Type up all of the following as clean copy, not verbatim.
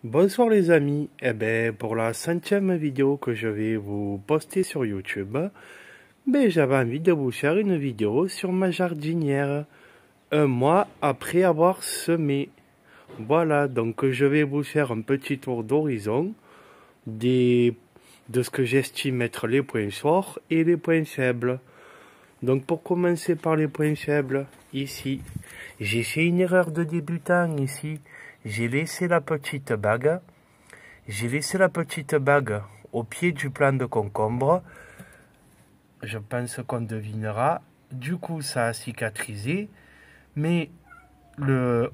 Bonsoir les amis, pour la 5e vidéo que je vais vous poster sur YouTube, j'avais envie de vous faire une vidéo sur ma jardinière, un mois après avoir semé. Voilà, donc je vais vous faire un petit tour d'horizon de ce que j'estime être les points forts et les points faibles. Donc pour commencer par les points faibles, ici, j'ai fait une erreur de débutant ici. J'ai laissé la petite bague. Au pied du plant de concombre. Je pense qu'on devinera. Du coup, ça a cicatrisé. Mais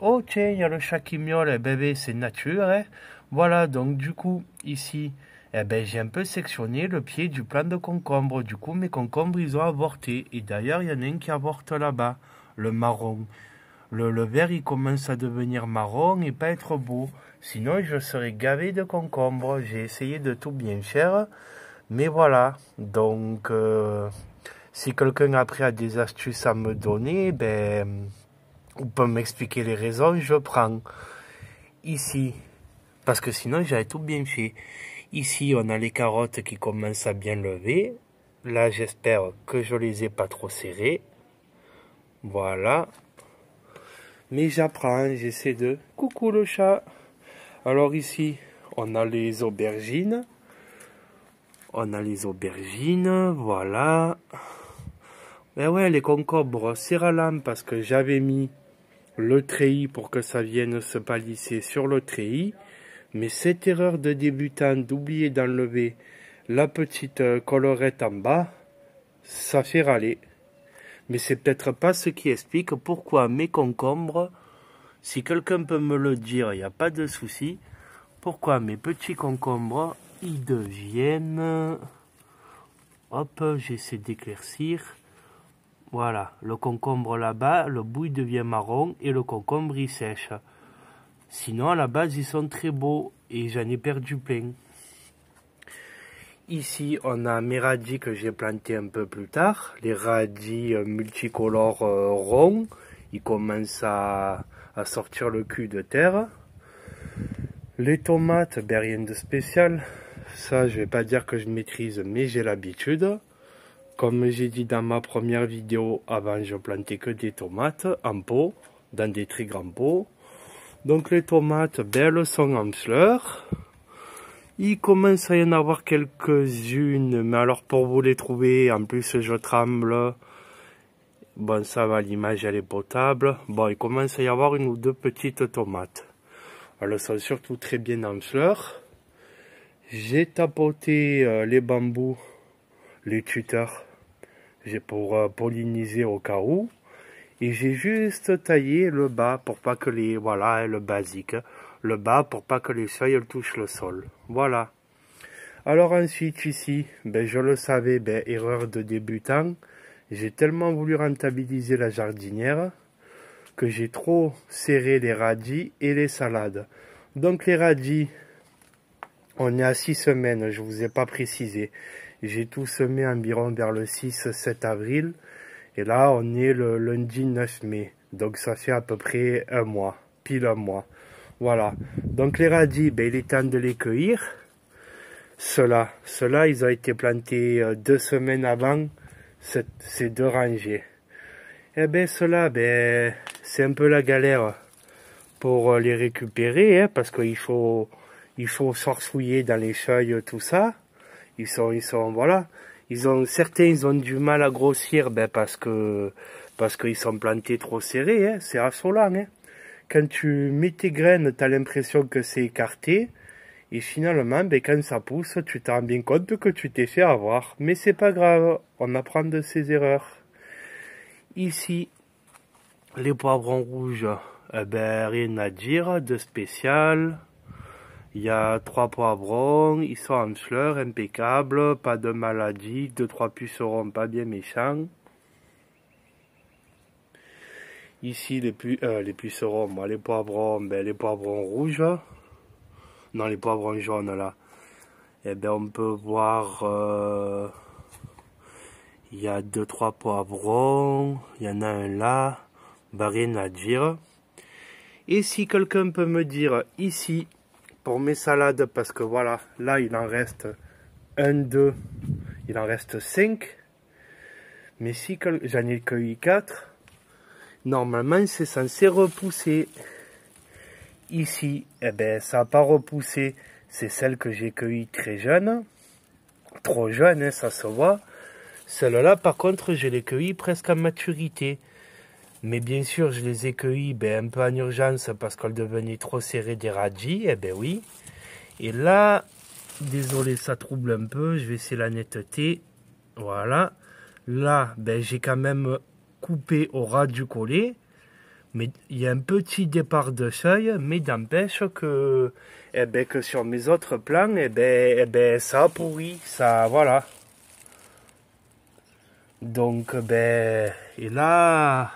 oh tiens, il y a le chat qui miaule. Bébé, c'est nature. Hein. Voilà, donc du coup, ici, j'ai un peu sectionné le pied du plant de concombre. Du coup, mes concombres, ils ont avorté. Et d'ailleurs, il y en a un qui avorte là-bas, le marron. Le vert, il commence à devenir marron et pas être beau. Sinon, je serais gavé de concombres. J'ai essayé de tout bien faire. Mais voilà. Donc, si quelqu'un après a des astuces à me donner, ou peut m'expliquer les raisons, je prends. Ici, parce que sinon, j'avais tout bien fait. Ici, on a les carottes qui commencent à bien lever. Là, j'espère que je les ai pas trop serrées. Voilà. Mais j'apprends, j'essaie de... Coucou le chat. Alors ici, on a les aubergines. Voilà. Ben ouais, les concombres, c'est ralent parce que j'avais mis le treillis pour que ça vienne se palisser sur le treillis. Mais cette erreur de débutant d'oublier d'enlever la petite collerette en bas, ça fait râler. Mais c'est peut-être pas ce qui explique pourquoi mes concombres, si quelqu'un peut me le dire, il n'y a pas de souci, pourquoi mes petits concombres, ils deviennent... Hop, j'essaie d'éclaircir. Voilà, le concombre là-bas, le bout il devient marron et le concombre il sèche. Sinon, à la base, ils sont très beaux et j'en ai perdu plein. Ici, on a mes radis que j'ai plantés un peu plus tard. Les radis multicolores ronds. Ils commencent à sortir le cul de terre. Les tomates, rien de spécial. Ça, je vais pas dire que je maîtrise, mais j'ai l'habitude. Comme j'ai dit dans ma première vidéo, avant, je plantais que des tomates en pot, dans des très grands pots. Donc les tomates, elles sont en fleurs. Il commence à y en avoir quelques-unes, mais alors pour vous les trouver, en plus je tremble. Bon, ça va, l'image elle est potable. Bon, il commence à y avoir une ou deux petites tomates. Elles sont surtout très bien en fleurs. J'ai tapoté les bambous, les tuteurs, pour polliniser au cas où. Et j'ai juste taillé le bas pour pas que les... Voilà, le basique. Le bas pour pas que les feuilles touchent le sol. Voilà. Alors ensuite ici, je le savais, erreur de débutant. J'ai tellement voulu rentabiliser la jardinière que j'ai trop serré les radis et les salades. Donc les radis, on est à 6 semaines, je vous ai pas précisé. J'ai tout semé environ vers le 6-7 avril. Et là, on est le lundi 9 mai. Donc, ça fait à peu près un mois. Pile un mois. Voilà. Donc, les radis, il est temps de les cueillir. Ceux-là, ils ont été plantés 2 semaines avant ces 2 rangées. Eh ceux-là, c'est un peu la galère pour les récupérer, hein, parce qu'il faut sorsouiller dans les feuilles, tout ça. Ils sont, voilà. Certains, ils ont du mal à grossir, parce qu'ils sont plantés trop serrés, hein, c'est affolant, hein. Quand tu mets tes graines, tu as l'impression que c'est écarté, et finalement, quand ça pousse, tu te rends bien compte que tu t'es fait avoir. Mais c'est pas grave, on apprend de ses erreurs. Ici, les poivrons rouges, rien à dire de spécial. Il y a 3 poivrons, ils sont en fleurs, impeccables, pas de maladie, 2-3 pucerons pas bien méchants. Ici, les pucerons, les poivrons, les poivrons rouges. Non, les poivrons jaunes, là. On peut voir, il y a 2-3 poivrons, il y en a un là, rien à dire. Et si quelqu'un peut me dire ici, pour mes salades, parce que voilà, là il en reste 1, 2, il en reste 5. Mais si j'en ai cueilli 4, normalement c'est censé repousser. Ici, eh ben, ça n'a pas repoussé. C'est celle que j'ai cueillie très jeune. Trop jeune, hein, ça se voit. Celle-là, par contre, je l'ai cueillie presque à maturité. Mais bien sûr, je les ai cueillis un peu en urgence parce qu'elles devenaient trop serrées des radis. Eh ben oui. Et là, désolé, ça trouble un peu. Je vais essayer la netteté. Voilà. Là, j'ai quand même coupé au ras du collet. Mais il y a un petit départ de seuil, mais d'empêche que, que sur mes autres plans, ça a pourri, ça, voilà. Donc, et là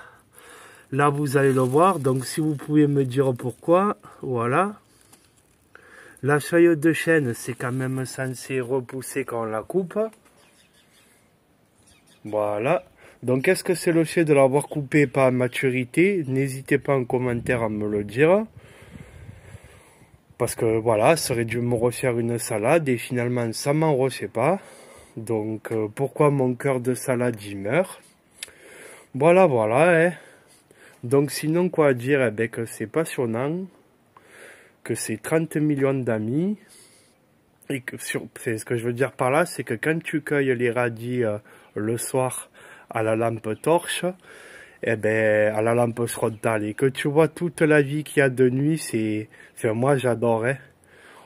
vous allez le voir, donc si vous pouvez me dire pourquoi, voilà. La feuille de chêne, c'est quand même censé repousser quand on la coupe. Voilà. Donc, est-ce que c'est le fait de l'avoir coupé pas à maturité? N'hésitez pas en commentaire à me le dire. Parce que voilà, ça aurait dû me refaire une salade et finalement, ça m'en refait pas. Donc, pourquoi mon cœur de salade y meurt? Voilà, voilà. Hein. Donc, sinon, quoi dire? Que c'est passionnant. Que c'est 30 millions d'amis. Et que ce que je veux dire par là, c'est que quand tu cueilles les radis le soir, à la lampe torche, à la lampe frontale, et que tu vois toute la vie qu'il y a de nuit, moi j'adorais.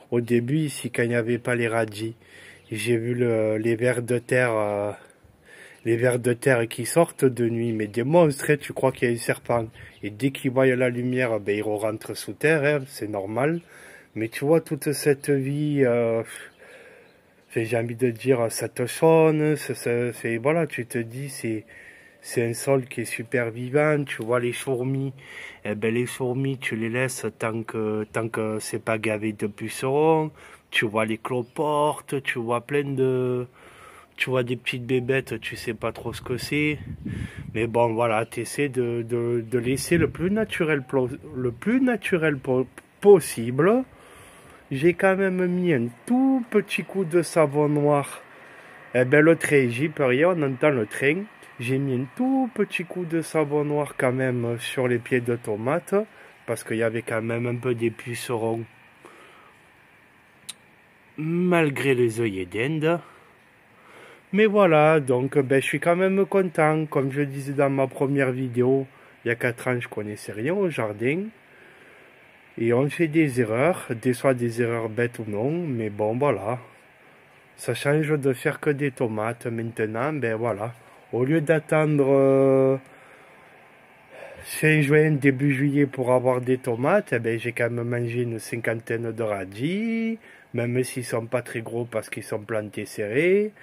Au début ici, quand il n'y avait pas les radis, j'ai vu les vers de terre, qui sortent de nuit, mais des monstres, hein, tu crois qu'il y a un serpent, et dès qu'ils voient la lumière, ils rentrent sous terre, hein, c'est normal. Mais tu vois toute cette vie, j'ai envie de dire, ça te sonne, voilà, tu te dis, c'est un sol qui est super vivant. Tu vois les fourmis, les fourmis, tu les laisses tant que c'est pas gavé de pucerons. Tu vois les cloportes, tu vois tu vois des petites bébêtes, tu sais pas trop ce que c'est. Mais bon, voilà, tu essaies de laisser le plus naturel possible. J'ai quand même mis un tout petit coup de savon noir. Le train, j'y peux rien, on entend le train. J'ai mis un tout petit coup de savon noir quand même sur les pieds de tomates. Parce qu'il y avait quand même un peu des pucerons. Malgré les œillets d'Inde. Mais voilà, donc je suis quand même content. Comme je disais dans ma première vidéo, il y a 4 ans, je connaissais rien au jardin. Et on fait des erreurs, soit des erreurs bêtes ou non, mais bon voilà. Ça change de faire que des tomates maintenant, voilà. Au lieu d'attendre fin juin, début juillet pour avoir des tomates, j'ai quand même mangé une 50aine de radis, même s'ils sont pas très gros parce qu'ils sont plantés serrés.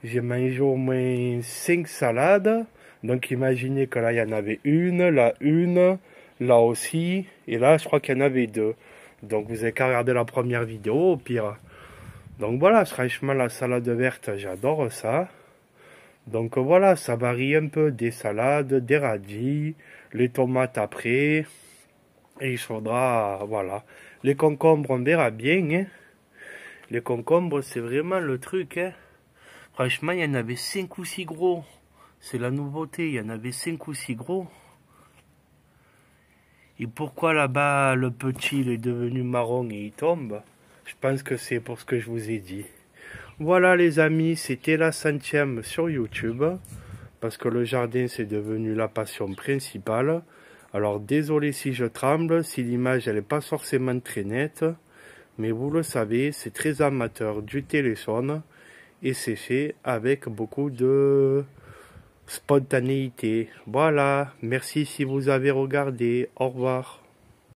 J'ai mangé au moins 5 salades, donc imaginez que là il y en avait une, là aussi, et là je crois qu'il y en avait 2. Donc vous avez qu'à regarder la première vidéo au pire. Donc voilà, franchement la salade verte, j'adore ça. Donc voilà, ça varie un peu des salades, des radis, les tomates après. Et il faudra, voilà. Les concombres, on verra bien. Hein. Les concombres, c'est vraiment le truc. Hein. Franchement, il y en avait 5 ou 6 gros. C'est la nouveauté, il y en avait 5 ou 6 gros. Et pourquoi là-bas, le petit il est devenu marron et il tombe? Je pense que c'est pour ce que je vous ai dit. Voilà les amis, c'était la 100e sur YouTube. Parce que le jardin c'est devenu la passion principale. Alors désolé si je tremble, si l'image elle n'est pas forcément très nette. Mais vous le savez, c'est très amateur du téléphone. Et c'est fait avec beaucoup de spontanéité. Voilà, merci si vous avez regardé. Au revoir.